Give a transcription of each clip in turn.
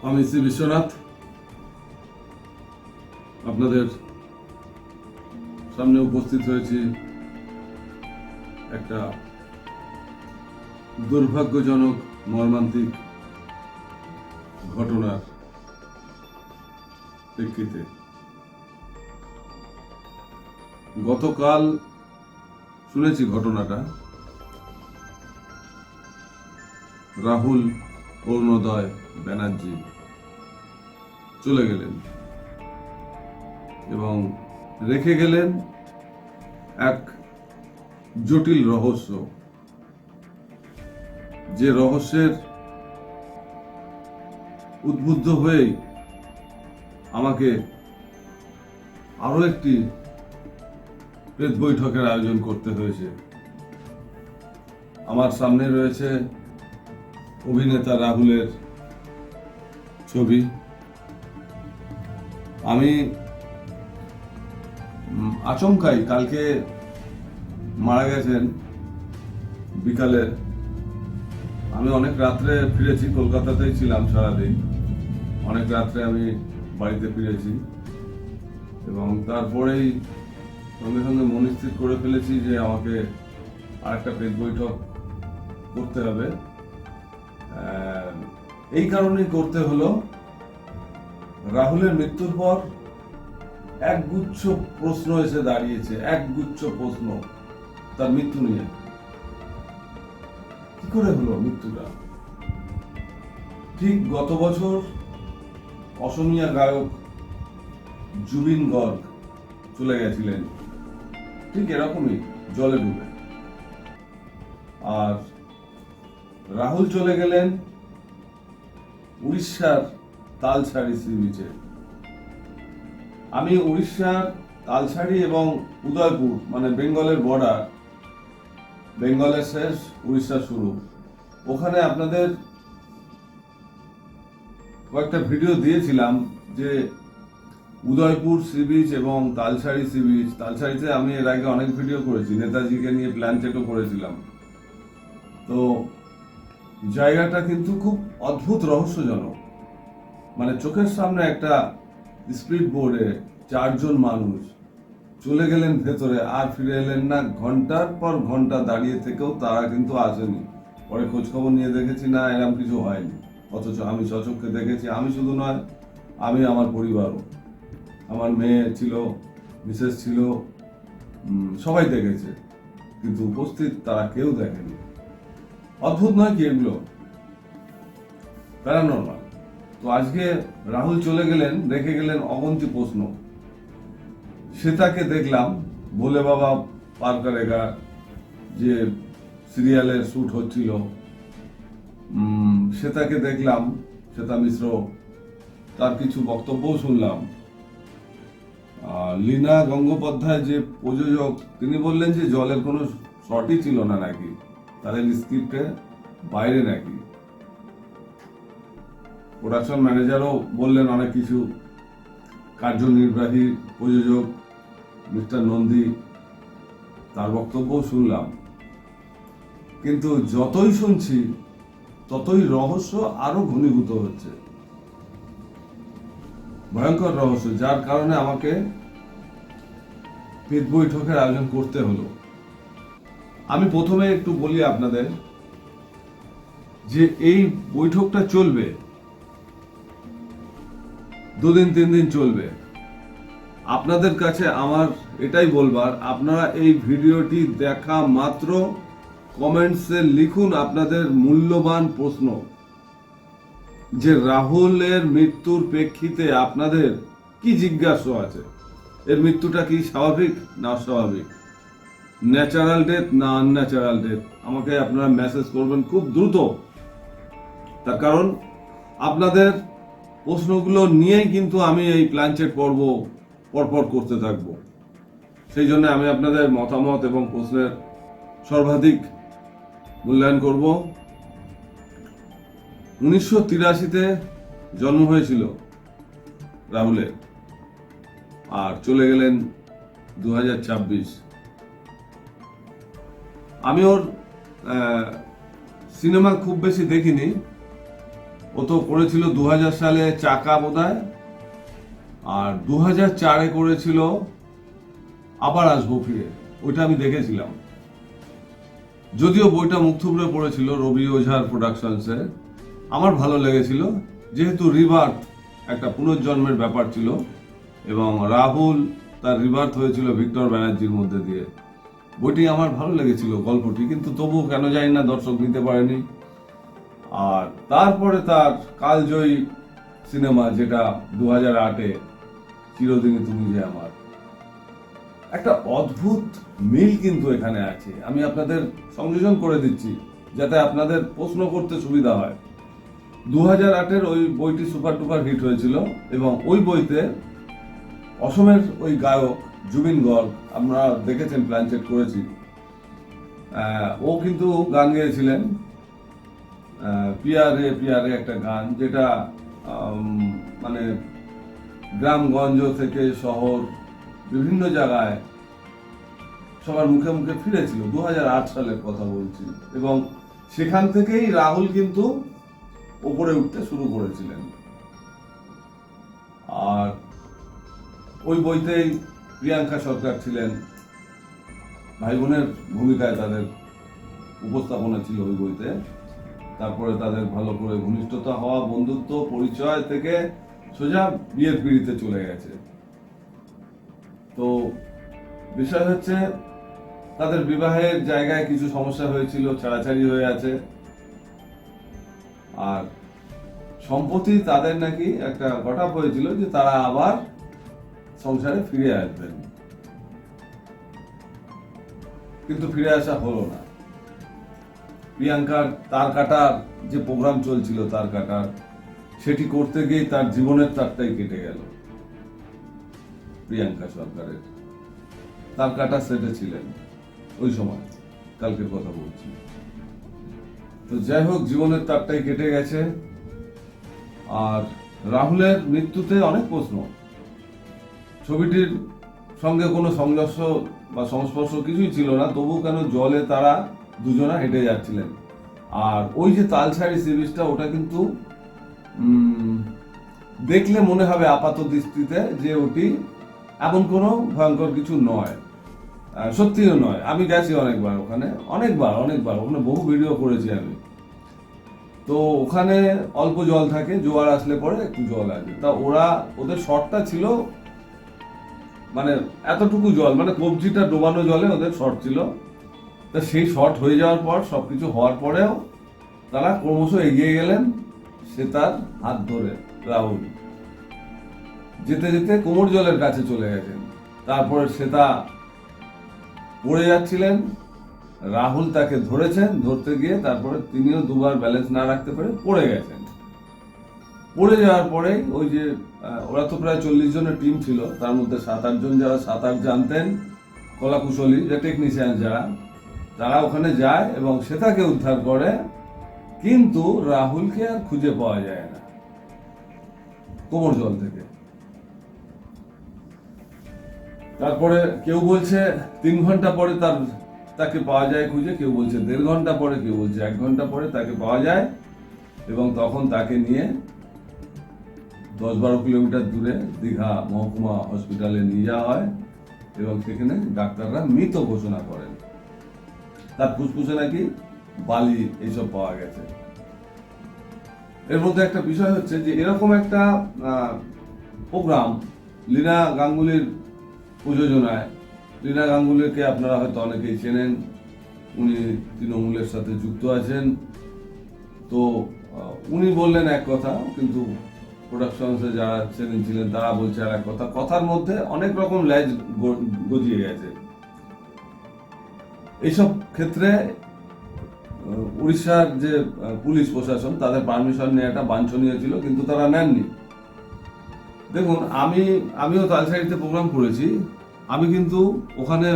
আমি শ্রী বিশ্বনাথ আপনাদের সামনে উপস্থিত হয়েছি একটা দুর্ভাগ্যজনক মর্মান্তিক ঘটনার প্রেক্ষিতে। গতকাল শুনেছি ঘটনাটা, রাহুল অরুণোদয় ব্যানার্জি চলে গেলেন এবং রেখে গেলেন এক জটিল রহস্য, যে রহস্যের উদ্বুদ্ধ হয়েই আমাকে আরো একটি প্রেস বৈঠকের আয়োজন করতে হয়েছে। আমার সামনে রয়েছে অভিনেতা রাহুলের ছবি। আমি আচমকাই কালকে মারা গেছেন বিকালে, আমি অনেক রাত্রে ফিরেছি, কলকাতাতেই ছিলাম সারাদিন, অনেক রাত্রে আমি বাড়িতে ফিরেছি এবং তারপরেই সঙ্গে সঙ্গে মনস্থির করে ফেলেছি যে আমাকে আরেকটা প্রেস বৈঠক করতে হবে। এই কারণেই করতে হলো, রাহুলের মৃত্যুর পর একগুচ্ছ প্রশ্ন এসে দাঁড়িয়েছে, একগুচ্ছ প্রশ্ন তার মৃত্যু নিয়ে। কি করে হলো মৃত্যুটা? ঠিক গত বছর অসমীয়া গায়ক জুবিন গর্গ চলে গেছিলেন, ঠিক এরকমই জলে ডুবে। আর রাহুল চলে গেলেন উড়িষ্যার তালসারি সি বিচে। আমি উড়িষ্যার তালসারি এবং উদয়পুর, মানে বেঙ্গলের বর্ডার, বেঙ্গলের শেষ উড়িষ্যা শুরু, ওখানে আপনাদের কয়েকটা ভিডিও দিয়েছিলাম যে উদয়পুর সি বিচ এবং তালসারি সি বিচ। তালসারিতে আমি এর আগে অনেক ভিডিও করেছি, নেতাজিকে নিয়ে প্ল্যানচেটও করেছিলাম। তো জায়গাটা কিন্তু খুব অদ্ভুত রহস্যজনক, মানে চোখের সামনে একটা স্পিড বোর্ডে 4 জন মানুষ চলে গেলেন ভেতরে, আর ফিরে এলেন না। ঘন্টার পর ঘন্টা দাঁড়িয়ে থেকেও তারা কিন্তু আসেনি। পরে খোঁজ খবর নিয়ে দেখেছি না, এরকম কিছু হয়নি, অথচ আমি সচক্ষে দেখেছি। আমি শুধু নয়, আমি আমার পরিবারও, আমার মেয়ে ছিল, মিসেস ছিল, সবাই দেখেছে, কিন্তু উপস্থিত তারা কেউ দেখেনি। অদ্ভুত নয় কি এগুলো? প্যারানর্মাল। তো আজকে রাহুল চলে গেলেন, রেখে গেলেন অগন্তি প্রশ্ন। সেটাকে দেখলাম ভোলে বাবা পার করেগা, যে সিরিয়ালের শুট হচ্ছিল, সেটাকে দেখলাম, শ্বেতা মিশ্র তার কিছু বক্তব্যও শুনলাম। লীনা গঙ্গোপাধ্যায় যে প্রযোজক, তিনি বললেন যে জলের কোনো শর্টই ছিল না নাকি, তাদের স্ক্রিপ্টে বাইরে নাকি। প্রোডাকশন ম্যানেজারও বললেন অনেক কিছু, কার্যনির্বাহী প্রযোজক মিস্টার নন্দী, তার বক্তব্যও শুনলাম। কিন্তু যতই শুনছি ততই রহস্য আরো ঘনীভূত হচ্ছে, ভয়ঙ্কর রহস্য, যার কারণে আমাকে প্রেস বৈঠকের আয়োজন করতে হলো। আমি প্রথমে একটু বলি আপনাদের যে এই বৈঠকটা চলবে 2 দিন 3 দিন চলবে। আপনাদের কাছে আমার এটাই বলবার, আপনারা এই ভিডিওটি দেখা মাত্র কমেন্টসে লিখুন আপনাদের মূল্যবান প্রশ্ন, যে রাহুলের মৃত্যুর প্রেক্ষিতে আপনাদের কি জিজ্ঞাসা আছে। এর মৃত্যুটা কি স্বাভাবিক না অস্বাভাবিক, ন্যাচারাল ডেথ না আনন্যাচারাল ডেথ, আমাকে আপনারা মেসেজ করবেন খুব দ্রুত। তার কারণ আপনাদের প্রশ্নগুলো নিয়েই কিন্তু আমি এই প্ল্যানচেট পর্ব পরপর করতে থাকব। সেই জন্য আমি আপনাদের মতামত এবং প্রশ্নের সর্বাধিক মূল্যায়ন করব। 1983-তে জন্ম হয়েছিল রাহুলের, আর চলে গেলেন 2026। আমি ওর সিনেমা খুব বেশি দেখিনি, ও তো করেছিল 2000 সালে চাকা বোধহয়, আর 2004-এ করেছিল আবার আসবো ফিরে। ওইটা আমি দেখেছিলাম, যদিও বইটা মুখ থুবড়ে পড়েছিল রবি ওঝার প্রোডাকশনসে। আমার ভালো লেগেছিল, যেহেতু রিবার্থ একটা পুনর্জন্মের ব্যাপার ছিল, এবং রাহুল তার রিবার্থ হয়েছিল ভিক্টর ব্যানার্জির মধ্যে দিয়ে। বইটি আমার ভালো লেগেছিল গল্পটি, কিন্তু তবুও কেন জানি না দর্শক নিতে পারেনি। আর তারপরে তার কালজয়ী সিনেমা, যেটা 2008-এ চিরদিনই তুমি যে আমার। একটা অদ্ভুত মিল কিন্তু এখানে আছে, আমি আপনাদের সংযোজন করে দিচ্ছি যাতে আপনাদের প্রশ্ন করতে সুবিধা হয়। 2008-এর ওই বইটি সুপার টুপার হিট হয়েছিল, এবং ওই বইতে অসমের ওই গায়ক জুবিন গর্গ, আমরা দেখেছেন, প্ল্যানচেট করেছি, ও কিন্তু গান গেয়েছিলেন পিয়ারে পিয়ারে, একটা গান যেটা মানে গ্রামগঞ্জ থেকে শহর বিভিন্ন জায়গায় সবার মুখে মুখে ফিরেছিল। 2008 সালের কথা বলছি, এবং সেখান থেকেই রাহুল কিন্তু ওপরে উঠতে শুরু করেছিলেন। আর ওই বইতেই প্রিয়াঙ্কা সরকার ছিলেন, ভাই বোনের ভূমিকায় তাদের উপস্থাপনা ছিল ওই বইতে। তারপরে তাদের ভালো করে ঘনিষ্ঠতা হওয়া, বন্ধুত্ব, পরিচয় থেকে সোজা বিয়ের পিড়িতে চলে গেছে। তো বিষয় হচ্ছে, তাদের বিবাহের জায়গায় কিছু সমস্যা হয়েছিল, ছাড়াছাড়ি হয়ে আছে, আর সম্প্রতি তাদের নাকি একটা ঘটনা হয়েছিল যে তারা আবার সংসারে ফিরে আসবেন, কিন্তু ফিরে আসা হলো না। প্রিয়াঙ্কার তার কাটার যে প্রোগ্রাম চলছিল, তার কাটার, সেটি করতে গিয়ে তার জীবনের তারটাই কেটে গেল। প্রিয়াঙ্কা সরকারের তার কাটা সেটে ছিলেন ওই সময়, কালকের কথা বলছি। তো যাই হোক, জীবনের তারটাই কেটে গেছে। আর রাহুলের মৃত্যুতে অনেক প্রশ্ন। ছবিটির সঙ্গে কোনো সংঘর্ষ বা সংস্পর্শ কিছুই ছিল না, তবু কেন জলে তারা দুজনা হেঁটে যাচ্ছিলেন। আর ওই যে তালসারি সি বিচটা, ওটা কিন্তু দেখলে মনে হবে আপাত দৃষ্টিতে যে ওটি এমন কোনো ভয়ঙ্কর কিছু নয়, সত্যিও নয়। আমি গেছি অনেকবার ওখানে, অনেকবার ওখানে বহু ভিডিও করেছি আমি। তো ওখানে অল্প জল থাকে, জোয়ার আসলে পরে একটু জল আছে। তা ওদের শটটা ছিল মানে এতটুকু জল, মানে কবজিটা ডোবানো জলে ওদের শট ছিল। তা সেই শট হয়ে যাওয়ার পর, সবকিছু হওয়ার পরেও তারা ক্রমশ এগিয়ে গেলেন। সে তার হাত ধরে রাহুল যেতে যেতে কোমর জলের কাছে চলে গেছেন। তারপরে শ্বেতা পড়ে যাচ্ছিলেন, রাহুল তাকে ধরেছেন, ধরতে গিয়ে তারপরে তিনিও দুবার ব্যালেন্স না রাখতে পেরে পড়ে গেছেন। পড়ে যাওয়ার পরেই ওই যে ওরা তো প্রায় 40 জনের টিম ছিল, তার মধ্যে 7-8 জন যারা সাঁতার জানতেন, কলাকুশলী যে টেকনিশিয়ান যারা, তারা ওখানে যায় এবং শ্বেতাকে উদ্ধার করে, কিন্তু রাহুলকে আর খুঁজে পাওয়া যায় না কোমর জল থেকে। তারপরে কেউ বলছে 3 ঘন্টা পরে তাকে পাওয়া যায় খুঁজে, কেউ বলছে 1.5 ঘন্টা পরে, কেউ বলছে 1 ঘন্টা পরে তাকে পাওয়া যায়, এবং তখন তাকে নিয়ে 10-12 কিলোমিটার দূরে দীঘা মহকুমা হসপিটালে নিয়ে যাওয়া হয়, এবং সেখানে ডাক্তাররা মৃত ঘোষণা করেন। তার ফুসফুসে নাকি বালি এইসব পাওয়া গেছে। এর মধ্যে একটা বিষয় হচ্ছে যে এরকম একটা প্রোগ্রাম লীনা গাঙ্গুলির প্রযোজনায়, লীনা গাঙ্গুলিকে আপনারা হয়তো অনেকেই চেনেন, উনি তৃণমূলের সাথে যুক্ত আছেন। তো উনি বললেন এক কথা, কিন্তু প্রোডাকশনসে যারা ছিলেন তারা বলছে আর এক কথা। কথার মধ্যে অনেক রকম ল্যাজ গজিয়ে গেছে। এইসব ক্ষেত্রে উড়িষ্যার যে পুলিশ প্রশাসন, তাদের পারমিশন নেওয়াটা বাঞ্ছনীয় ছিল, কিন্তু তারা নেননি। দেখুন, আমিও তালসারিতে প্রোগ্রাম করেছি, আমি কিন্তু ওখানে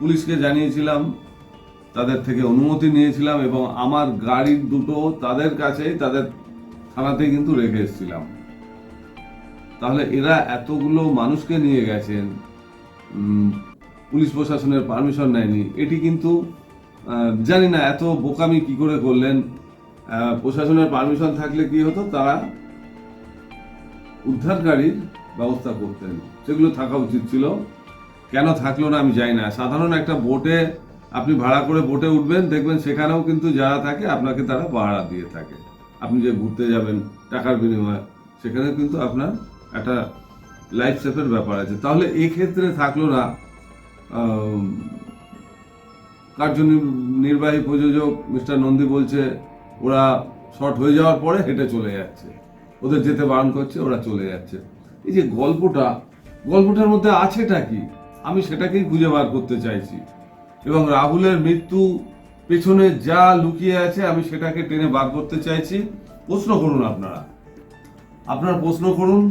পুলিশকে জানিয়েছিলাম, তাদের থেকে অনুমতি নিয়েছিলাম, এবং আমার গাড়ির দুটো তাদের কাছেই, তাদের থানাতেই কিন্তু রেখে এসেছিলাম। তাহলে এরা এতগুলো মানুষকে নিয়ে গেছেন, পুলিশ প্রশাসনের পারমিশন নেয়নি, এটি কিন্তু জানি না এত বোকামি কি করে করলেন। প্রশাসনের পারমিশন থাকলে কি হতো, তারা উদ্ধারকারীর ব্যবস্থা করতেন, সেগুলো থাকা উচিত ছিল। কেন থাকলো না আমি জানি না। সাধারণ একটা বোটে আপনি ভাড়া করে বোটে উঠবেন, দেখবেন সেখানেও কিন্তু যারা থাকে আপনাকে তারা পাহারা দিয়ে থাকে। আপনি যে ঘুরতে যাবেন টাকার বিনিময়ে, সেখানে কিন্তু আপনার একটা লাইফ সেফের ব্যাপার আছে। তাহলে এই ক্ষেত্রে থাকলো না। কার্যনির্বাহী প্রযোজক মিস্টার নন্দী বলছে ওরা শর্ট হয়ে যাওয়ার পরে হেঁটে চলে যাচ্ছে, ওদের যেতে বারণ করছে, ওরা চলে যাচ্ছে। এই যে গল্পটার মধ্যে আছেটা কি, আমি সেটাকেই খুঁজে বার করতে চাইছি। এবং রাহুলের মৃত্যু পেছনে যা লুকিয়ে আছে আমি সেটাকে টেনে বার করতে চাইছি। প্রশ্ন করুন, আপনারা প্রশ্ন করুন,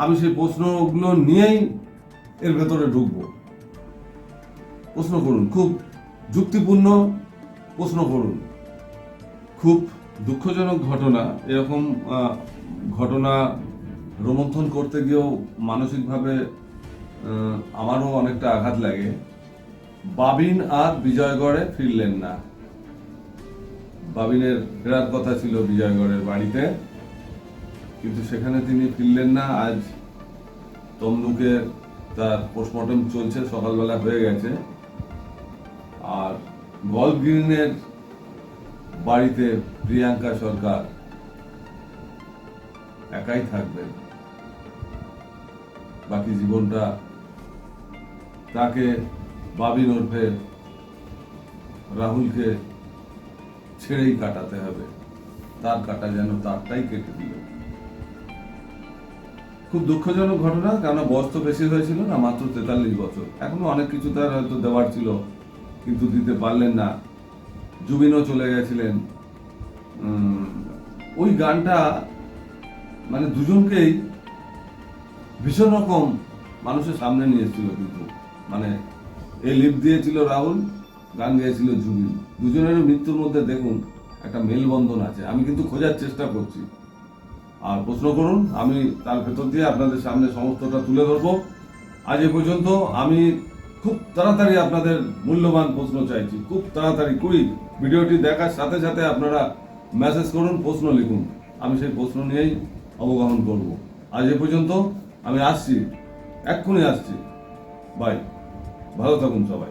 আমি সেই প্রশ্নগুলো নিয়েই এর ভেতরে ঢুকবো। প্রশ্ন করুন, খুব যুক্তিপূর্ণ প্রশ্ন করুন। খুব দুঃখজনক ঘটনা। এরকম ঘটনা রোমন্থন করতে গিয়েও মানসিকভাবে আমারও অনেকটা আঘাত লাগে। বাবিন আর বিজয়গড়ে ফিরলেন না। বাবিনের ফেরার কথা ছিল বিজয়গড়ের বাড়িতে, কিন্তু সেখানে তিনি ফিরলেন না। আজ তমলুকে তার পোস্টমর্টম চলছে, সকালবেলা হয়ে গেছে। আর গল্ফ গ্রিনের বাড়িতে প্রিয়াঙ্কা সরকার একাই থাকবেন বাকি জীবনটা। তাকে বাবিন ওরফে রাহুলকে ছেড়েই কাটাতে হবে। তার কাটা যেন তারটাই কেটে দিল। খুব দুঃখজনক ঘটনা, কেন বয়স তো বেশি হয়েছিল না, মাত্র 43 বছর। এখনো অনেক কিছু তার হয়তো দেওয়ার ছিল, কিন্তু দিতে পারলেন না। জুবিনও চলে গেছিলেন। ওই গানটা মানে দুজনকেই ভীষণ রকম মানুষের সামনে নিয়ে এসেছিল। কিন্তু মানে এই লিপ দিয়েছিল রাহুল, গান গেয়েছিল জুবিন। দুজনের মৃত্যুর মধ্যে দেখুন একটা মেলবন্ধন আছে। আমি কিন্তু খোঁজার চেষ্টা করছি। আর প্রশ্ন করুন, আমি তার ভেতর দিয়ে আপনাদের সামনে সমস্তটা তুলে ধরবো। আজ এ পর্যন্ত আমি খুব তাড়াতাড়ি আপনাদের মূল্যবান প্রশ্ন চাইছি, খুব তাড়াতাড়ি। ভিডিওটি দেখার সাথে সাথে আপনারা মেসেজ করুন, প্রশ্ন লিখুন। আমি সেই প্রশ্ন নিয়েই অবগাহন করব। আজ এ পর্যন্ত, আমি আসছি, এক্ষুনি আসছি। বাই, ভালো থাকুন সবাই।